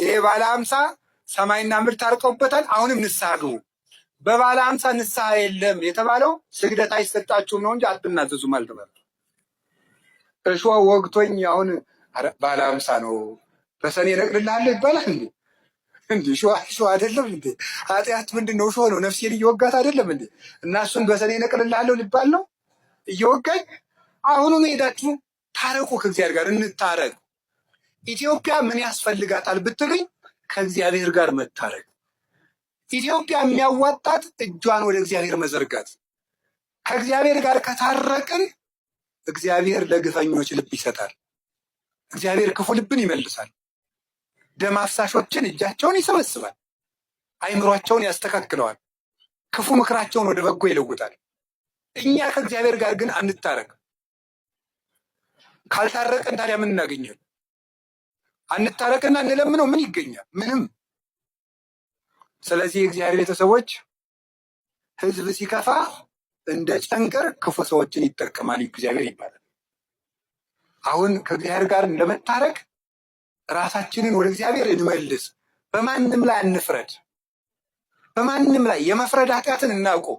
ይሄ ባለ 50 ሰማይና ምድር ታርቀውበታል። አሁንም ንስሐ ግቡ። በባለ 50 ንስሐ የለም የተባለው ስግደት አይሰጣችሁም ነው እንጂ አትናዘዙም አልተባለም። እሾህ ወግቶኝ አሁን ባለ 50 ነው በሰኔ እነቅልልሃለሁ ይባላል እንዴ? እንዴ ሾህ አይደለም እንዴ? ኃጢአት ምንድን ነው? ሾህ ነው። ነፍሴን እየወጋት አይደለም እንዴ? እና እሱን በሰኔ እነቅልልሃለሁ ሊባል ነው እየወጋኝ። አሁኑን ሄዳችሁ ታረቁ፣ ከእግዚአብሔር ጋር እንታረቅ። ኢትዮጵያ ምን ያስፈልጋታል ብትሉኝ ከእግዚአብሔር ጋር መታረቅ። ኢትዮጵያ የሚያዋጣት እጇን ወደ እግዚአብሔር መዘርጋት። ከእግዚአብሔር ጋር ከታረቅን እግዚአብሔር ለግፈኞች ልብ ይሰጣል። እግዚአብሔር ክፉ ልብን ይመልሳል። ደም አፍሳሾችን እጃቸውን ይሰበስባል። አይምሯቸውን ያስተካክለዋል። ክፉ ምክራቸውን ወደ በጎ ይለውጣል። እኛ ከእግዚአብሔር ጋር ግን አንታረቅ። ካልታረቅን ታዲያ ምን እናገኛለን? አንታረቅና እንለምነው ምን ይገኛል? ምንም። ስለዚህ የእግዚአብሔር ቤተሰቦች ሕዝብ ሲከፋ እንደ ጨንቀር ክፉ ሰዎችን ይጠቀማል እግዚአብሔር ይባላል። አሁን ከእግዚአብሔር ጋር ለመታረቅ ራሳችንን ወደ እግዚአብሔር እንመልስ። በማንም ላይ አንፍረድ። በማንም ላይ የመፍረድ ኃጢአትን እናውቀው።